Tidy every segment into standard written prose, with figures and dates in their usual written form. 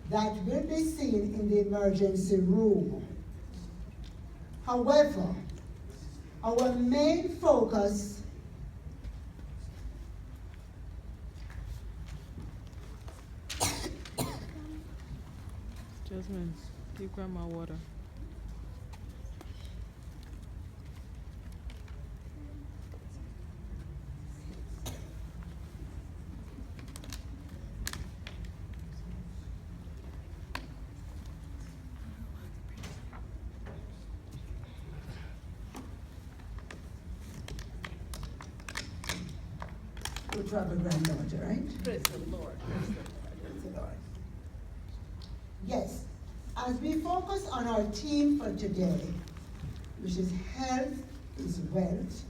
that will be seen in the emergency room. However, our main focus Jasmine, give grandma water. to travel granddaughter, right? Praise the Lord. Praise the Lord. Yes, as we focus on our theme for today, which is health is wealth,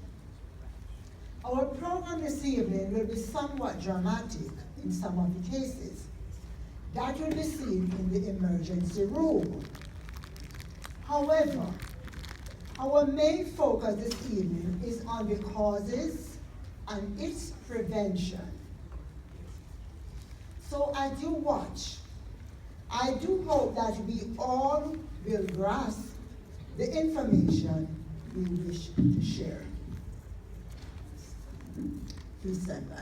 our program this evening will be somewhat dramatic in some of the cases. That will be seen in the emergency room. However, our main focus this evening is on the causes and its prevention. So as you watch, I do hope that we all will grasp the information we wish to share. Please stand by.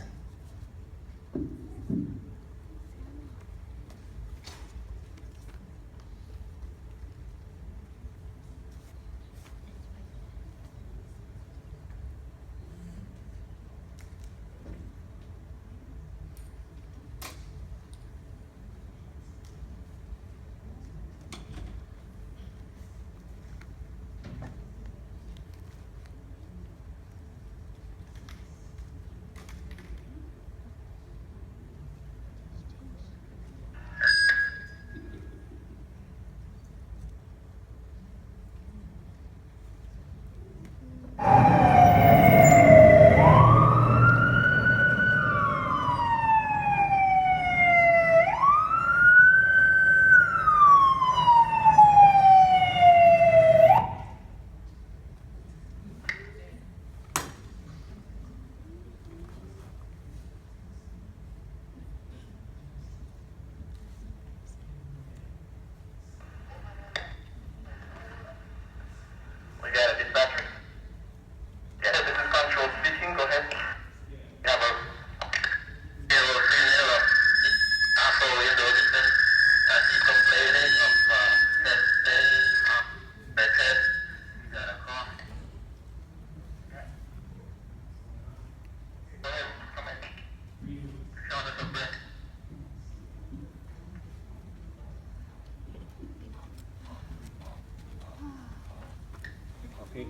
Okay.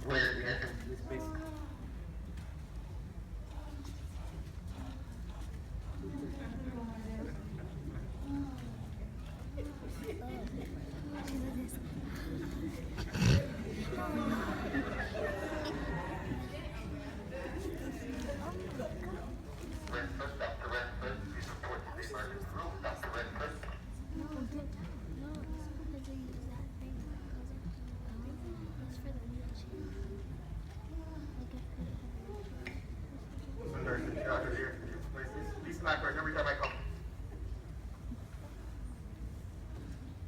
Where we have this space. Please come back right every time I come.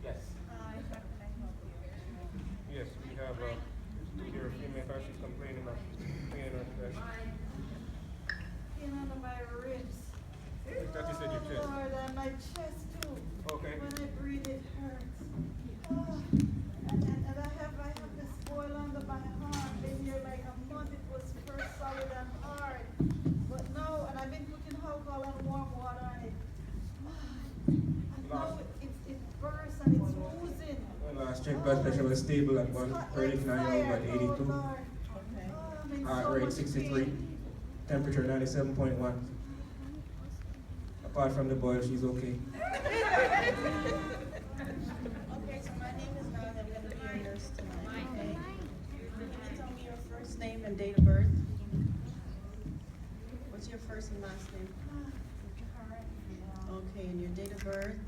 Yes. Yes, we have your female car. She's complaining of pain in her chest. Pain under my ribs. I thought you said your chest. Lord, and my chest too. Okay. When I breathe, it hurts. Oh. And I have this boil under my heart. Been here like a month. It was first solid and hard. But no, and I've been putting alcohol and warm water on it. And now it bursts and it's oozing. Well, last check blood pressure was stable at 139 over 82. Heart rate 63. Temperature 97.1. Apart from the boil, she's okay. Okay, so my name is Naz. I'm going to be your nurse tonight, okay? Can you tell me your first name and date of birth? What's your first and last name? Okay, and your date of birth?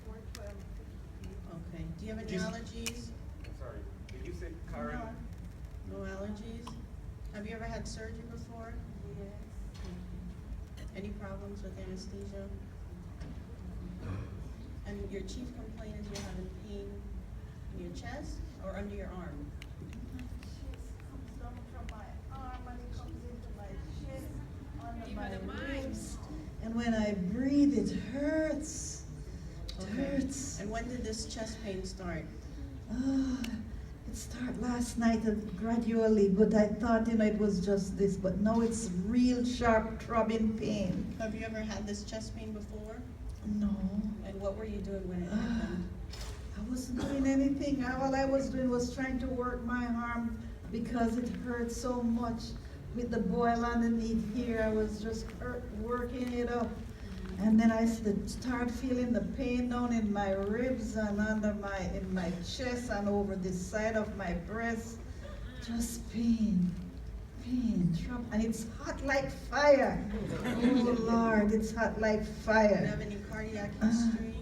Okay. Do you have any allergies? I'm sorry. Did you say Karen? No allergies? Have you ever had surgery before? Yes. Any problems with anesthesia? And your chief complaint is you're having pain in your chest or under your arm? Comes down from my arm and it comes into my chest, under my ribs. And when I breathe, it hurts. It hurts. And when did this chest pain start? It started last night gradually, but I thought, it was just this. But now it's real sharp throbbing pain. Have you ever had this chest pain before? No. And what were you doing when it happened? I wasn't doing anything. All I was doing was trying to work my arm because it hurt so much. With the boil underneath here, I was just working it up. And then I start feeling the pain down in my ribs and in my chest and over the side of my breast. Just pain, trouble. And it's hot like fire. Oh Lord, it's hot like Do you fire. have any cardiac history?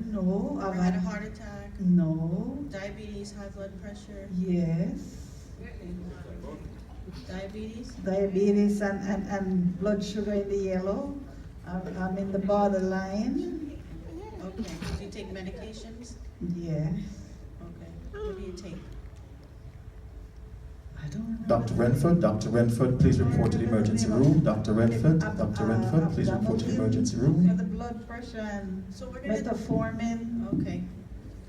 No. Ever had a heart attack? No. Diabetes, high blood pressure? Yes. Diabetes? Diabetes and blood sugar in the yellow. I'm in the borderline. Okay. Do you take medications? Yes. Okay. What do you take? I don't know. Dr. Renford, please report to the emergency room. Dr. Renford, please report to the emergency For room. the blood pressure and So we're gonna metformin. Okay.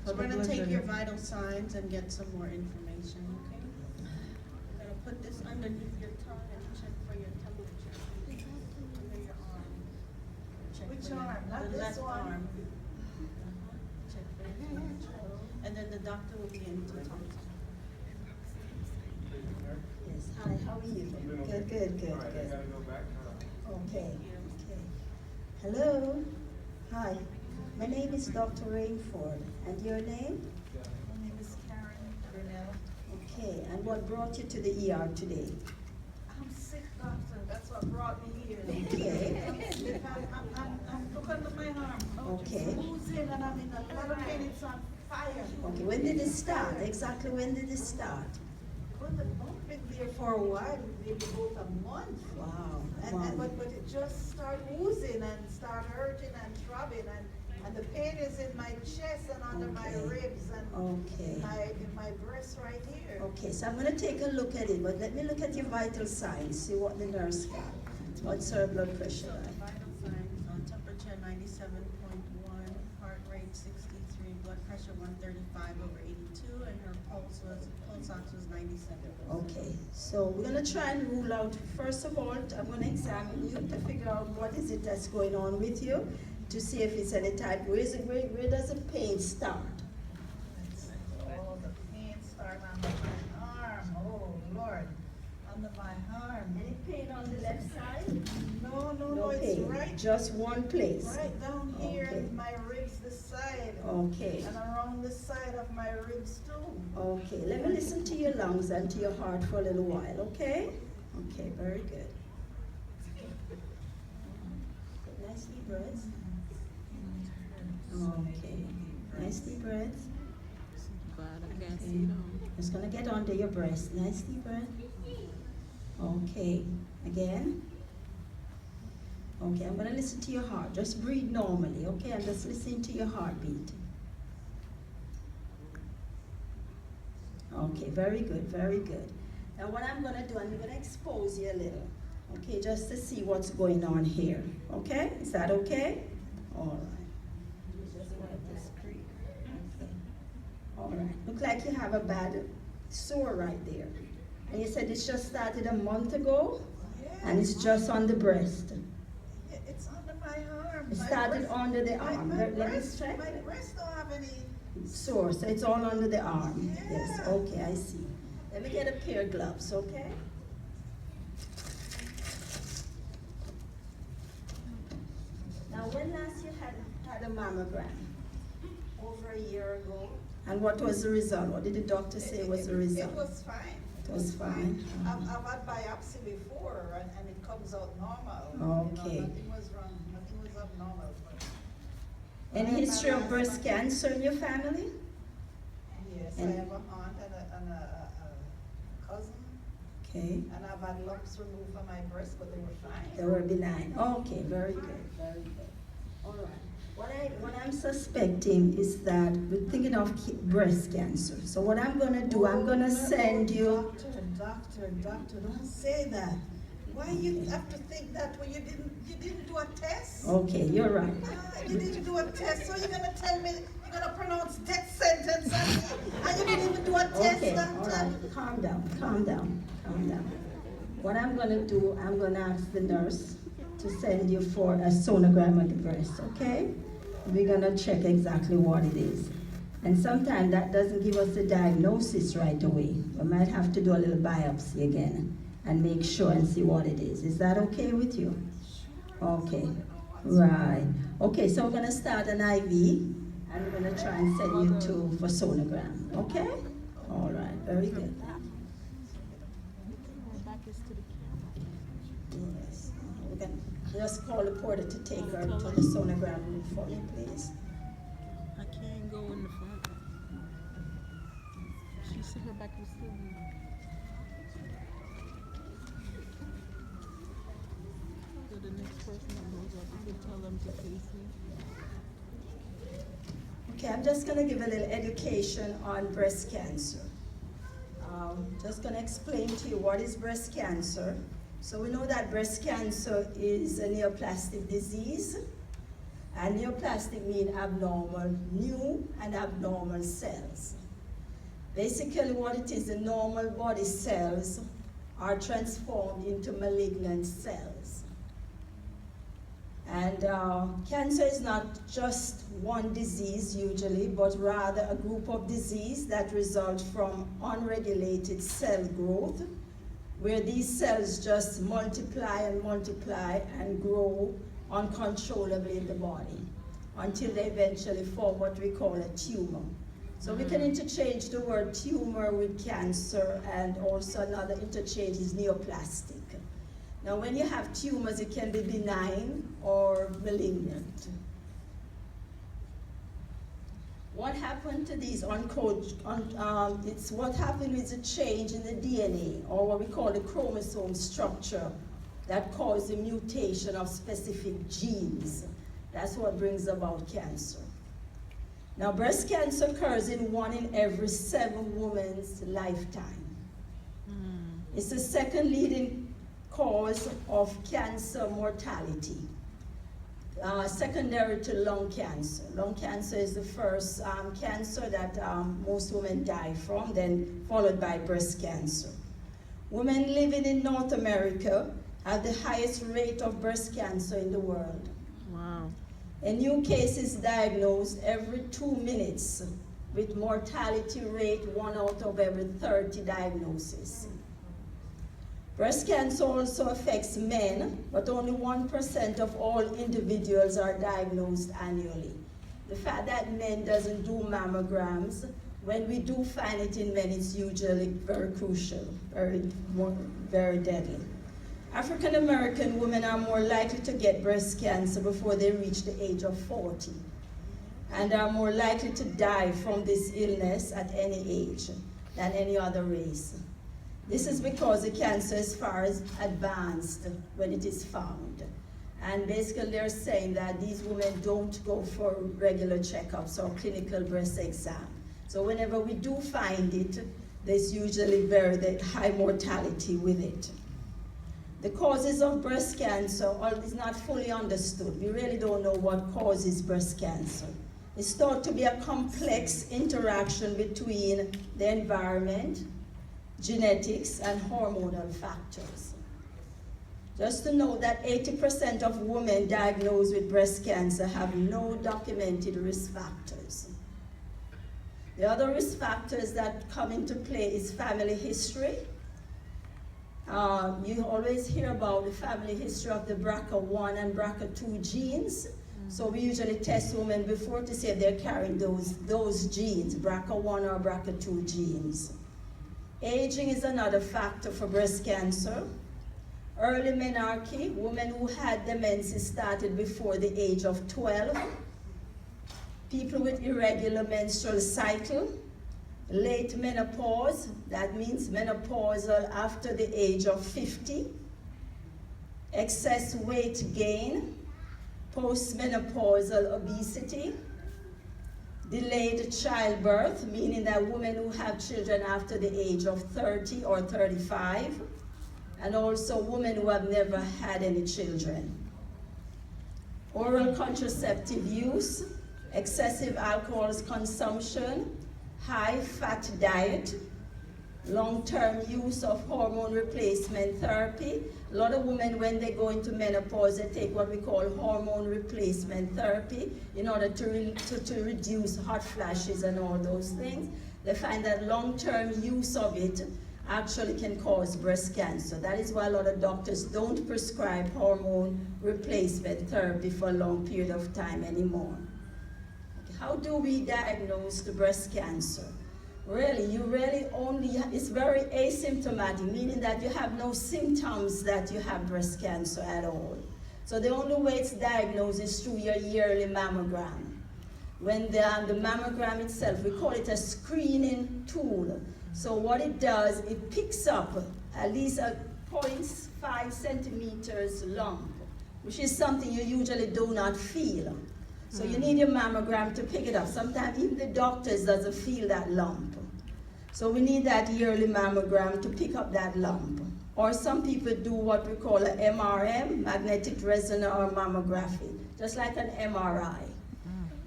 So For we're the gonna blood take your sugar. vital signs and get some more information, okay? I'm gonna put this underneath your tongue and check for your temperature. Under your arm. Check Which for your- arm? Not the this left one? arm. Check for your temperature. And then the doctor will be in to talk to you. Yes, hi, how are you? Good. Okay. Hello, hi. My name is Dr. Rainford, and your name? My name is Karen Brunel. Okay, and what brought you to the ER today? I'm sick, doctor. That's what brought me here. Okay. I'm look under my arm. Okay. It's oozing and I'm in a lot of pain. It's on fire. Okay, when did it start? Exactly when did it start? Well, the bump been there for a while, maybe about a month. Wow. But it just started oozing and started hurting and throbbing and the pain is in my chest and under my Okay. ribs and Okay. in my breast right here. Okay, so I'm going to take a look at it, but let me look at your vital signs, see what the nurse got. What's her blood pressure So the like? vital signs, temperature 97.1, heart rate 63, blood pressure 135/82, and her pulse ox was 97. Okay, so we're gonna try and rule out, first of all, I'm gonna examine you to figure out what is it that's going on with you, to see if it's any type, where does the pain start? Oh, the pain started under my arm. Oh, Lord. Under my arm. Any pain on the left side? No, it's pain, right, just one place? right down here Okay. in my ribs, this side. Okay, And around the side of my ribs too. okay, let me listen to your lungs and to your heart for a little while, okay? Okay, very good. Nice deep breaths. Okay, nice deep breaths. Bad, I can't see them. It's gonna get under your breast. Nice deep breath. Okay, again. Okay, I'm gonna listen to your heart. Just breathe normally, okay? I'm just listening to your heartbeat. Okay, very good, very good. Now what I'm gonna do, I'm gonna expose you a little, okay? Just to see what's going on here, okay? Is that okay? All right. Just wipe this free. Okay. All right. Look like you have a bad sore right there. And you said it's just started a month ago, and it's just on the breast. It's under my arm. It My started breast- under the arm. My Let me breast, check. my breast don't have any. Sore, so it's all under the arm. Yes, Yeah. okay, I see. Let me get a pair of gloves, okay? Now, when last you had a mammogram? Over a year ago. And what was the result? What did the doctor say was the result? It was fine. It was fine. I've had biopsy before and it comes out normal. Okay. Nothing was wrong, nothing was abnormal. Any history of breast cancer in your family? Yes, And- I have an aunt and a cousin, Okay, and I've had lumps removed from my breast, but they were fine. they were benign. Okay, very good, very good. All right. What I'm suspecting is that we're thinking of breast cancer. So what I'm going to do, I'm going to send you... Doctor, don't say that. Why you have to think that when you didn't do a test? Okay, you're right. You didn't do a test, so you're gonna tell me you're gonna pronounce death sentence and you didn't even do a test, Okay, doctor? all right, calm down. What I'm gonna do, I'm gonna ask the nurse to send you for a sonogram of the breast, okay? We're gonna check exactly what it is. And sometimes that doesn't give us a diagnosis right away. We might have to do a little biopsy again and make sure and see what it is. Is that okay with you? Okay, right. Okay, so we're gonna start an IV and we're gonna try and send you for sonogram, okay? All right, very good. Yes, we can just call the porter to take her to the sonogram room for me, please. I can't go in the front. She said her back was still moving. So the next person that goes up, you can tell them to face me. Okay, I'm just gonna give a little education on breast cancer. Just gonna explain to you what is breast cancer. So we know that breast cancer is a neoplastic disease. And neoplastic means abnormal, new and abnormal cells. Basically what it is, the normal body cells are transformed into malignant cells. And cancer is not just one disease usually, but rather a group of diseases that result from unregulated cell growth, where these cells just multiply and grow uncontrollably in the body until they eventually form what we call a tumor. So we can interchange the word tumor with cancer, and also another interchange is neoplastic. Now when you have tumors, it can be benign or malignant. What happened to these it's what happened is a change in the DNA, or what we call the chromosome structure, that causes the mutation of specific genes. That's what brings about cancer. Now breast cancer occurs in 1 in every 7 women's lifetime. It's the second leading cause of cancer mortality, secondary to lung cancer. Lung cancer is the first cancer that most women die from, then followed by breast cancer. Women living in North America have the highest rate of breast cancer in the world. Wow. A new case is diagnosed every 2 minutes, with mortality rate 1 out of every 30 diagnoses. Breast cancer also affects men, but only 1% of all individuals are diagnosed annually. The fact that men doesn't do mammograms, when we do find it in men, it's usually very crucial, very deadly. African American women are more likely to get breast cancer before they reach the age of 40, and are more likely to die from this illness at any age than any other race. This is because the cancer is far advanced when it is found. And basically they're saying that these women don't go for regular checkups or clinical breast exam. So whenever we do find it, there's usually very high mortality with it. The causes of breast cancer is not fully understood. We really don't know what causes breast cancer. It's thought to be a complex interaction between the environment, genetics, and hormonal factors. Just to know that 80% of women diagnosed with breast cancer have no documented risk factors. The other risk factors that come into play is family history. You always hear about the family history of the BRCA1 and BRCA2 genes. So we usually test women before to see if they're carrying those genes, BRCA1 or BRCA2 genes. Aging is another factor for breast cancer. Early menarche, women who had dementia started before the age of 12. People with irregular menstrual cycle. Late menopause, that means menopausal after the age of 50. Excess weight gain. Postmenopausal obesity, delayed childbirth, meaning that women who have children after the age of 30 or 35, and also women who have never had any children. Oral contraceptive use, excessive alcohol consumption, high-fat diet, long-term use of hormone replacement therapy. A lot of women, when they go into menopause, they take what we call hormone replacement therapy in order to reduce hot flashes and all those things. They find that long-term use of it actually can cause breast cancer. That is why a lot of doctors don't prescribe hormone replacement therapy for a long period of time anymore. How do we diagnose the breast cancer? Really, it's very asymptomatic, meaning that you have no symptoms that you have breast cancer at all. So the only way it's diagnosed is through your yearly mammogram. When the mammogram itself, we call it a screening tool. So what it does, it picks up at least a 0.5 centimeters lump, which is something you usually do not feel. So you need your mammogram to pick it up. Sometimes even the doctors doesn't feel that lump. So we need that yearly mammogram to pick up that lump. Or some people do what we call an MRM, magnetic resonance mammography, just like an MRI.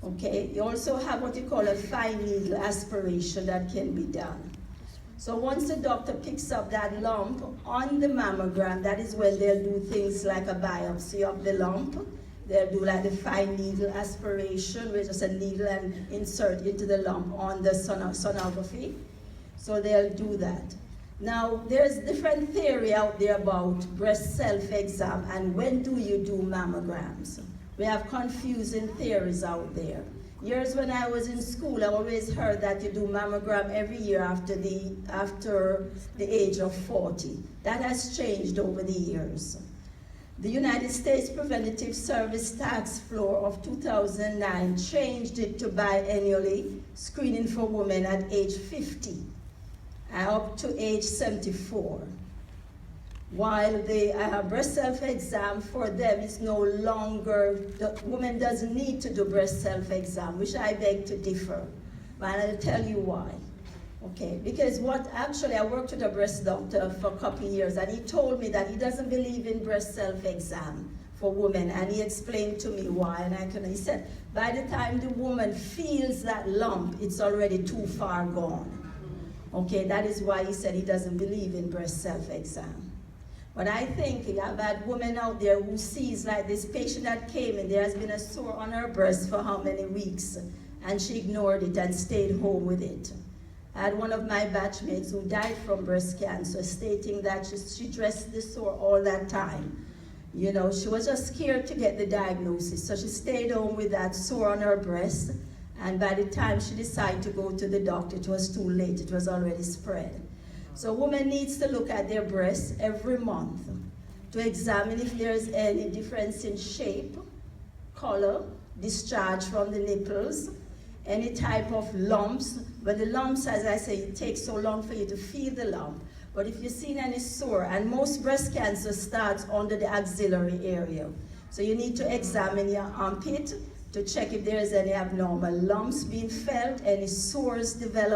Okay, you also have what you call a fine needle aspiration that can be done. So once the doctor picks up that lump on the mammogram, that is when they'll do things like a biopsy of the lump. They'll do like the fine needle aspiration, which is a needle and insert into the lump on the sonography. So they'll do that. Now, there's different theory out there about breast self-exam and when do you do mammograms. We have confusing theories out there. Years when I was in school, I always heard that you do mammogram every year after the age of 40. That has changed over the years. The United States Preventative Service Task Force of 2009 changed it to biannually screening for women at age 50 up to age 74. While the breast self-exam for them is no longer, the woman doesn't need to do breast self-exam, which I beg to differ. But I'll tell you why. Okay, because I worked with a breast doctor for a couple of years, and he told me that he doesn't believe in breast self-exam for women, and he explained to me why, and he said, by the time the woman feels that lump, it's already too far gone. Okay, that is why he said he doesn't believe in breast self-exam. But I think I've had women out there who sees like this patient that came in, there has been a sore on her breast for how many weeks, and she ignored it and stayed home with it. I had one of my batchmates who died from breast cancer, stating that she dressed the sore all that time. You know, she was just scared to get the diagnosis, so she stayed home with that sore on her breast, and by the time she decided to go to the doctor, it was too late, it was already spread. So a woman needs to look at their breasts every month to examine if there's any difference in shape, color, discharge from the nipples, any type of lumps. But the lumps, as I say, it takes so long for you to feel the lump. But if you've seen any sore, and most breast cancer starts under the axillary area. So you need to examine your armpit to check if there's any abnormal lumps being felt, any sores developed.